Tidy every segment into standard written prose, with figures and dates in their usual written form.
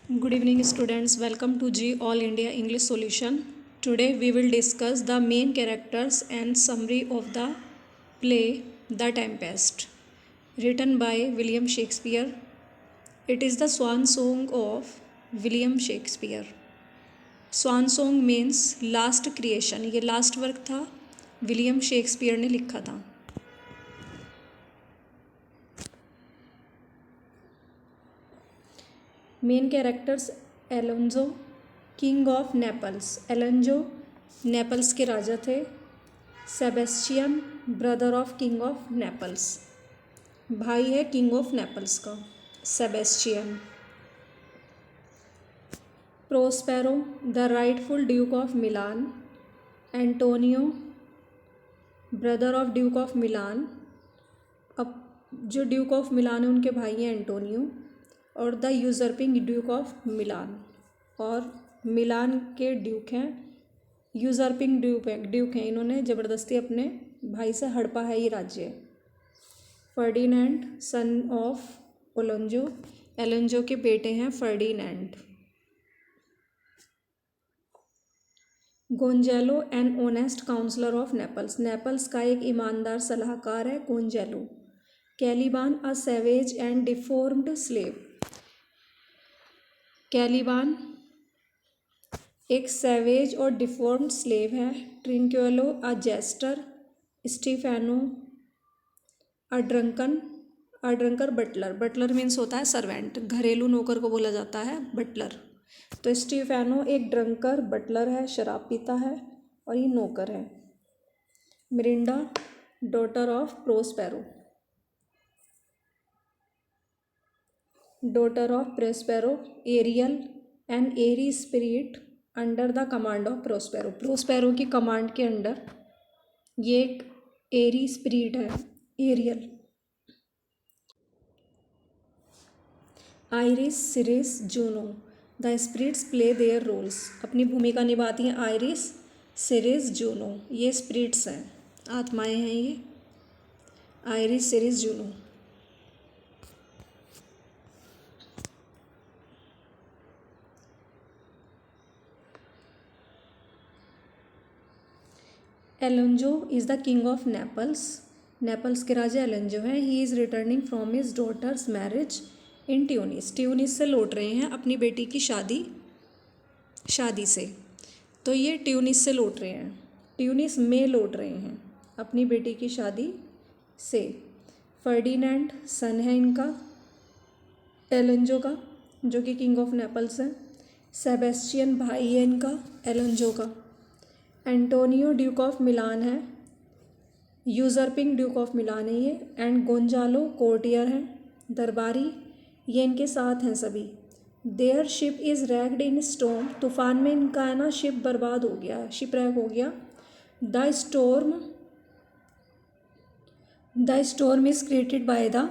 Good evening students, welcome to G All India English Solution. Today we will discuss the main characters and summary of the play The Tempest, written by William Shakespeare. It is the swan song of William Shakespeare. Swan song means last creation. ये last work था, William Shakespeare ने लिखा था. Main characters Alonso, king of Naples. Alonso Naples के राजा थे. Sebastian brother of king of Naples, भाई है किंग ऑफ नेपल्स का Sebastian. Prospero the rightful duke of Milan. Antonio brother of duke of Milan. अब जो ड्यूक ऑफ मिलान है उनके भाई हैं एंटोनियो. और द यूजर्पिंग ड्यूक ऑफ मिलान, और मिलान के ड्यूक हैं यूजर्पिंग ड्यूक हैं. इन्होंने ज़बरदस्ती अपने भाई से हड़पा है ये राज्य. फर्डिनेंड सन ऑफ ओलोंजो, एलोंजो के बेटे हैं Ferdinand. Gonzalo an honest counsellor of Naples, Naples का एक ईमानदार सलाहकार है Gonzalo. Caliban a savage and deformed slave, Caliban एक सैवेज और डिफॉर्म्ड स्लेव है. Trinculo a jester. Stephano a drunkard butler. Butler means होता है सर्वेंट, घरेलू नौकर को बोला जाता है बटलर. तो स्टीफेनो एक ड्रंकर बटलर है, शराब पीता है और ये नौकर है. Miranda daughter of Prospero, daughter of Prospero. Ariel an airy spirit under the command of Prospero, Prospero की कमांड के अंडर ये एक एरी स्पिरिट है Ariel. Iris Ceres Juno, the spirits play their roles. अपनी भूमिका निभाती हैं आइरिस सिरिस जूनो. ये स्पिरिट्स हैं, आत्माएं हैं ये. Iris Ceres Juno. Alonso is the king of Naples, Naples के राजा एलोंजो हैं. He is returning from his daughter's marriage in Tunis, Tunis से लौट रहे हैं अपनी बेटी की शादी से. तो ये ट्यूनिस से लौट रहे हैं, ट्यूनिस में लौट रहे हैं अपनी बेटी की शादी से. फर्डिनेंड सन है इनका एलोंजो का, जो कि किंग ऑफ नेपल्स है. सेबेस्टियन भाई है इनका एलोंजो का. एंटोनियो ड्यूक ऑफ मिलान है, यूजर्पिंग ड्यूक ऑफ मिलान है ये. एंड गोंजालो कोर्टियर हैं, दरबारी. ये इनके साथ हैं सभी. Their ship is wrecked in storm, तूफान में इनका है ना शिप बर्बाद हो गया, शिप रैक हो गया. The storm is created by the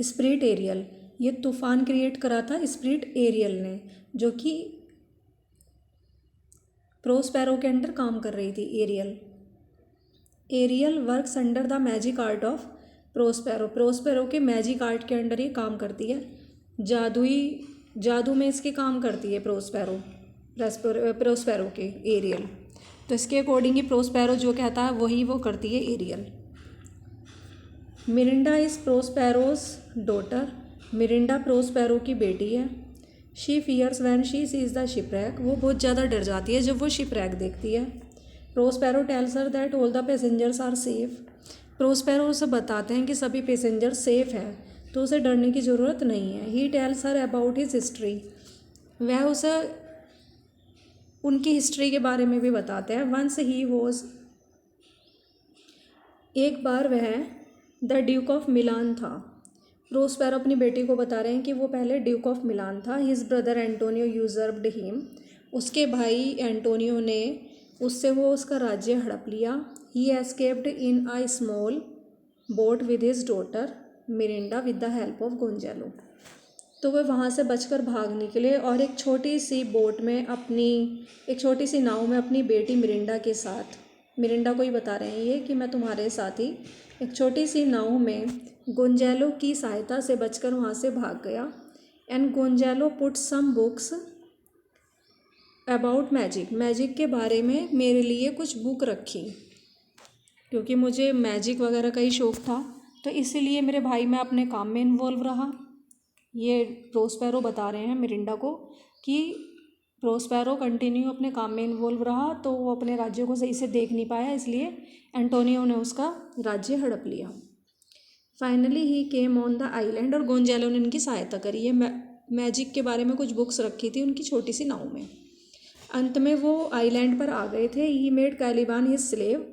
spirit Ariel, ये तूफान क्रिएट करा था स्पिरिट एरियल ने, जो कि प्रोस्पेरो के अंडर काम कर रही थी. Ariel works under the magic art of Prospero, Prospero के मैजिक आर्ट के अंडर ये काम करती है. जादू में इसके काम करती है प्रोस्पेरो के एरियल. तो इसके अकॉर्डिंग ही प्रोस्पेरो जो कहता है वही वो करती है Ariel. Miranda is Prospero's daughter, Miranda Prospero की बेटी है. She fears when she sees the shipwreck, वो बहुत ज़्यादा डर जाती है जब वो शिपरैक देखती है. Prospero tells her that all the passengers are safe, Prospero उसे बताते हैं कि सभी पैसेंजर सेफ हैं, तो उसे डरने की ज़रूरत नहीं है. He tells her about his history, वह उसे उनकी हिस्ट्री के बारे में भी बताते हैं. वंस ही वॉज, एक बार वह द ड्यूक ऑफ मिलान था. प्रोस्पेरो अपनी बेटी को बता रहे हैं कि वो पहले ड्यूक ऑफ मिलान था. हिज ब्रदर एंटोनियो यूजर्प्ड हिम, उसके भाई एंटोनियो ने उससे वो उसका राज्य हड़प लिया. He escaped in a small boat with his daughter Miranda with the help of Gonzalo, तो वह वहाँ से बचकर भाग निकले और एक छोटी सी नाव में अपनी बेटी मिरिंडा के साथ, मिरिंडा को ही बता रहे हैं ये कि मैं तुम्हारे साथ ही एक छोटी सी नाव में गोंजालो की सहायता से बचकर वहाँ से भाग गया. And Gonzalo put some books about magic, magic के बारे में मेरे लिए कुछ बुक रखी, क्योंकि मुझे मैजिक वगैरह का ही शौक़ था, तो इसीलिए मेरे भाई मैं अपने काम में इन्वॉल्व रहा। ये प्रोस्पेरो बता रहे हैं मिरिंडा को कि प्रोस्पेरो कंटिन्यू अपने काम में इन्वॉल्व रहा, तो वो अपने राज्य को सही से देख नहीं पाया, इसलिए एंटोनियो ने उसका राज्य हड़प लिया। Finally he came on the island, और गोंजालो ने इनकी सहायता करी। ये मैजिक के बारे में कुछ बुक्स रखी थी उनकी छोटी सी नाव में। अंत में वो आइलैंड पर आ गए थे। ही मेड कैलिबान हिज स्लेव,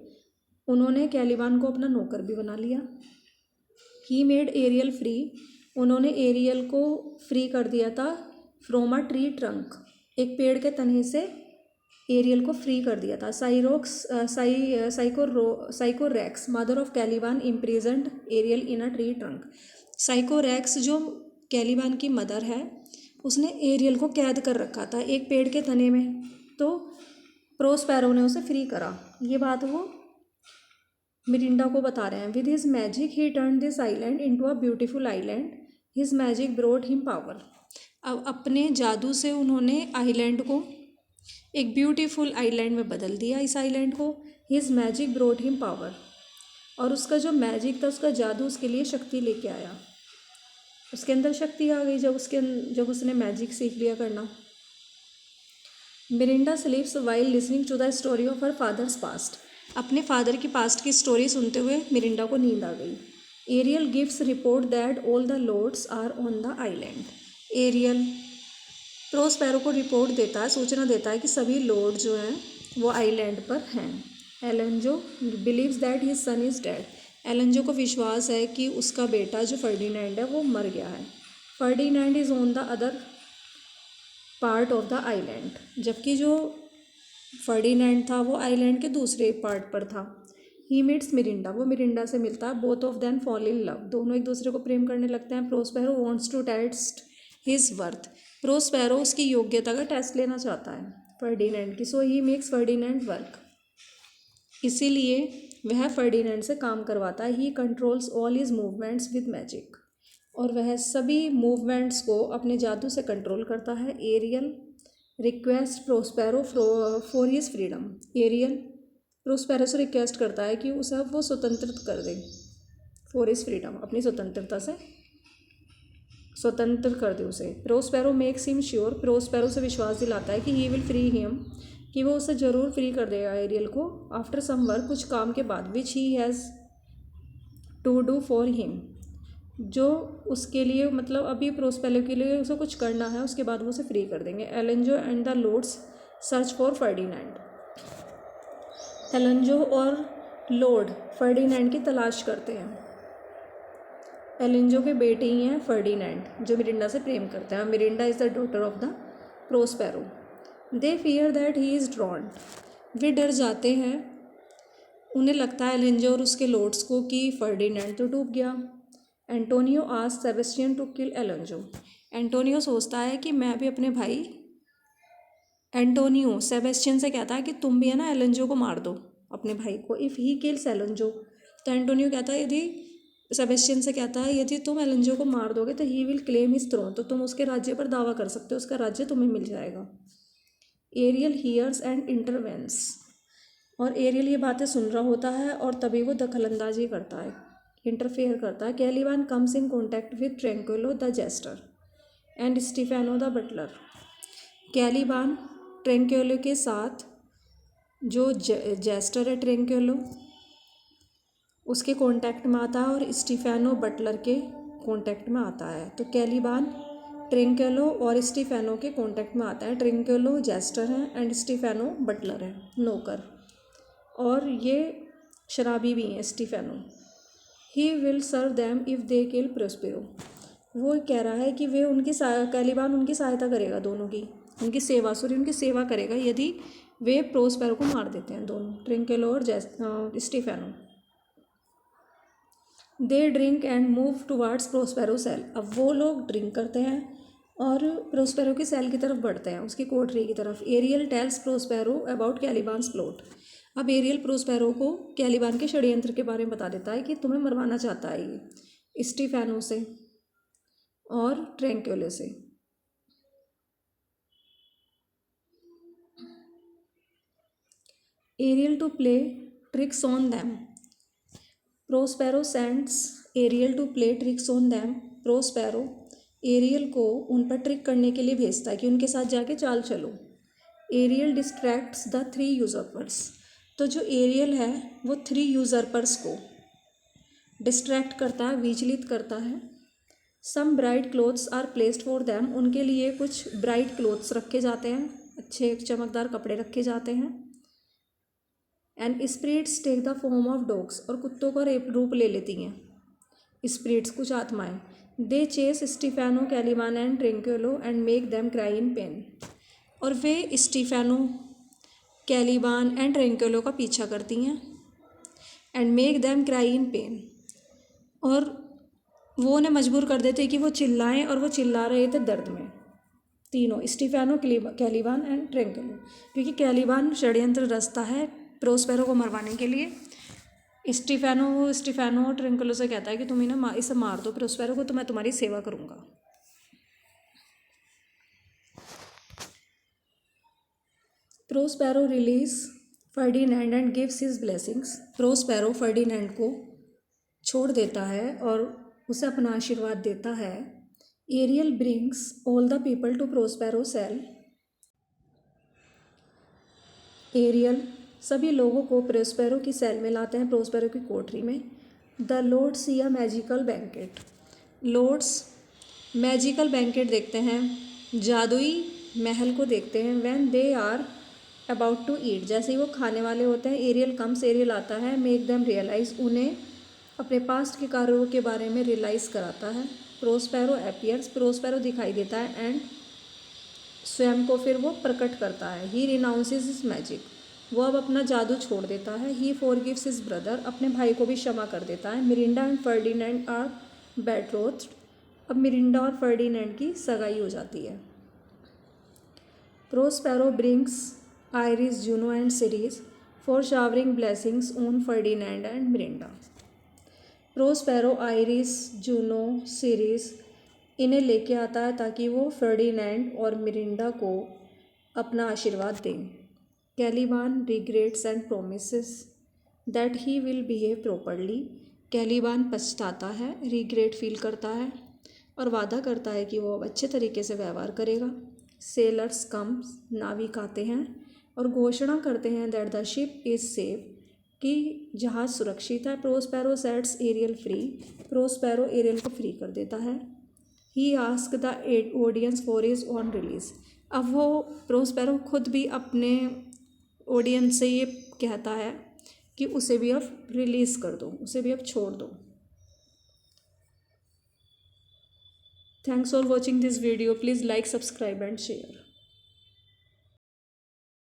उन्होंने कैलिबान को अपना नौकर भी बना लिया। ही मेड एरियल फ्री, उन्होंने एरियल को फ्री कर दिया था फ्रॉम अ ट्री ट्रंक, एक पेड़ के तने से एरियल को फ्री कर दिया था। Sycorax mother of Caliban imprisoned Ariel in a tree trunk, Sycorax जो कैलिबान की मदर है उसने एरियल को कैद कर रखा था एक पेड़ के तने में, तो प्रोस्पेरो ने उसे फ्री करा। ये बात वो मिरिंडा को बता रहे हैं। With his magic he turn this island into a beautiful island, his magic brought him power. अब अपने जादू से उन्होंने आइलैंड को एक ब्यूटीफुल आइलैंड में बदल दिया। इस आइलैंड को his magic brought him power, और उसका जो मैजिक था, उसका जादू उसके लिए शक्ति लेके आया। उसके अंदर शक्ति आ गई जब उसने मैजिक सीख लिया करना। Miranda sleeps while listening to the story of her father's past, अपने फादर की पास्ट की स्टोरी सुनते हुए मिरिंडा को नींद आ गई। Ariel gives report that all the lords are on the island, Ariel Prospero को रिपोर्ट देता है, सूचना देता है कि सभी लॉर्ड जो हैं वो आइलैंड पर हैं। Alonso believes that his son is dead, Alonso को विश्वास है कि उसका बेटा जो फर्डिनेंड है वो मर गया है। Ferdinand is on the other part of the island, जबकि जो फर्डिनेंड था वो आइलैंड के दूसरे पार्ट पर था। ही मीट्स मिरिंडा, वो मिरिंडा से मिलता है। Both of them fall in love, दोनों एक दूसरे को प्रेम करने लगते हैं। Prospero wants to test his worth, Prospero उसकी योग्यता का टेस्ट लेना चाहता है फर्डिनेंड की। So he makes Ferdinand work, इसीलिए वह फर्डिनेंड से काम करवाता है। He controls all his movements with magic, और वह सभी मूवमेंट्स को अपने जादू से कंट्रोल करता है। Ariel request Prospero for his freedom, Ariel Prospero से रिक्वेस्ट करता है कि उसे वो स्वतंत्र कर दे, फॉर हिज फ्रीडम, अपनी स्वतंत्रता से स्वतंत्र कर दे उसे। Prospero makes him sure, Prospero से विश्वास दिलाता है कि ही विल फ्री हिम, कि वो उसे ज़रूर फ्री कर देगा एरियल को। आफ्टर सम वर्क, कुछ काम के बाद, which he has to do for him, जो उसके लिए मतलब अभी प्रोस्पेरो के लिए उसे कुछ करना है, उसके बाद वो उसे फ्री कर देंगे। Alonso and the lords search for Ferdinand, Alonso और लॉर्ड फर्डिनेंड की तलाश करते हैं। एलेंजो के बेटे ही हैं फर्डिनेंड, जो मिरिंडा से प्रेम करते हैं। Miranda is the daughter of the Prospero. They fear that he is drowned, वे डर जाते हैं, उन्हें लगता है एलेंजो और उसके लॉर्ड्स को कि फर्डिनेंड तो डूब गया। Antonio asks Sebastian to kill Alonso, Antonio सोचता है कि मैं भी अपने भाई, एंटोनियो सेबेस्टियन से कहता है कि तुम भी है ना एलेंजो को मार दो, अपने भाई को। इफ़ ही किल्स एलेंजो, तो एंटोनियो कहता है यदि सेबेस्टियन से कहता है यदि तुम एलेंजो को मार दोगे तो he will claim his throne, तो तुम उसके राज्य पर दावा कर सकते हो, उसका राज्य तुम्हें मिल जाएगा। एरियल हियर्स एंड इंटरवेंस, और एरियल ये बातें सुन रहा होता है और तभी वो दखलंदाजी करता है, इंटरफेयर करता है। Caliban comes in contact with Trinculo the jester and Stephano the butler, Caliban Trinculo के साथ, जो जेस्टर है ट्रैंक्विलो उसके कांटेक्ट में आता है और स्टीफेनो बटलर के कांटेक्ट में आता है। तो कैलिबान ट्रैंक्विलो और स्टीफेनो के कांटेक्ट में आता है। ट्रैंक्विलो जेस्टर है एंड स्टीफेनो बटलर है, नौकर, और ये शराबी भी हैं Stephano. He will serve them if they kill Prospero, वो कह रहा है कि वे कैलिबान उनकी सहायता करेगा, दोनों की उनकी सेवा उनकी सेवा करेगा यदि वे प्रोस्पेरो को मार देते हैं, दोनों ट्रैंक्विलो और Stephano. They drink and move towards Prospero cell, अब वो लोग ड्रिंक करते हैं और प्रोस्पेरो की सेल की तरफ बढ़ते हैं, उसकी कोठरी की तरफ। Ariel tells Prospero about Caliban's plot, अब एरियल प्रोस्पेरो को कैलिबान के षड्यंत्र के बारे में बता देता है कि तुम्हें मरवाना चाहता है ये स्टीफेनो से और ट्रैंक्विलो से। Ariel to play tricks on them. Prospero sends Ariel to play tricks on them. Prospero Ariel को उन पर ट्रिक करने के लिए भेजता है कि उनके साथ जाके चाल चलो। Ariel distracts the 3 usurpers. तो जो एरियल है वो 3 यूजर्पर्स को डिस्ट्रैक्ट करता है, विचलित करता है। Some bright clothes are placed for them. उनके लिए कुछ ब्राइट क्लोथ्स रखे जाते हैं, अच्छे चमकदार कपड़े रखे जाते हैं। And spirits take the form of dogs. और कुत्तों का रूप ले लेती हैं स्पिरिट्स, कुछ आत्माएं। They chase Stephano, Caliban and Trinculo and make them cry in pain. और वे स्टीफेनो, कैलिबान एंड ट्रिंक्वेलो का पीछा करती हैं। And make them cry in pain. और वो उन्हें मजबूर कर देते कि वो चिल्लाएं, और वो चिल्ला रहे थे दर्द में। तीनों स्टीफेनो, कैलिबान एंड ट्रिंक्वेलो। क्योंकि कैलिबान षड्यंत्र रचता है प्रोस्पेरो को मरवाने के लिए। स्टीफेनो ट्रिंक्वेलो से कहता है कि तुम इन्हें इसे मार दो प्रोस्पेरो को, तो मैं तुम्हारी सेवा करूँगा। Prospero release Ferdinand and gives his blessings. Prospero Ferdinand को छोड़ देता है और उसे अपना आशीर्वाद देता है। Ariel brings all the people to Prospero cell. Ariel सभी लोगों को प्रोस्पेरो की सेल में लाते हैं, प्रोस्पेरो की कोठरी में। The lords see a magical banquet. Lords magical banquet देखते हैं, जादुई महल को देखते हैं। When they are about to eat, जैसे ही वो खाने वाले होते हैं, एरियल कम्स, एरियल आता है। मेक देम रियलाइज, उन्हें अपने पास्ट के कार्यों के बारे में रियलाइज़ कराता है। प्रोस्पेरो अपीयर्स, प्रोस्पेरो दिखाई देता है। एंड स्वयं को फिर वो प्रकट करता है। ही रिनाउंसेस हिज मैजिक, वो अब अपना जादू छोड़ देता है। ही फॉरगिव्स हिज ब्रदर, अपने भाई को भी क्षमा कर देता है। Miranda and Ferdinand are betrothed. अब मिरिंडा और फर्डिनेंड की सगाई हो जाती है। Prospero brings Iris, Juno and Ceres for showering blessings on Ferdinand and Miranda. Prospero Iris, Juno, Ceres इन्हें लेके आता है ताकि वो फर्डिनेंड और मिरिंडा को अपना आशीर्वाद दें। Caliban regrets and promises that he will behave properly. Caliban पछताता है, रिग्रेट फील करता है और वादा करता है कि वो अब अच्छे तरीके से व्यवहार करेगा। सेलर्स कम्स, नाविक आते हैं और घोषणा करते हैं that the ship is safe, कि जहाज़ सुरक्षित है। Prospero sets Ariel free. Prospero Ariel को फ्री कर देता है। He asks the audience for his own release. अब वो प्रोस्पेरो खुद भी अपने ऑडियंस से ये कहता है कि उसे भी अब रिलीज़ कर दो, उसे भी अब छोड़ दो। Thanks for watching this video. Please like, subscribe and share.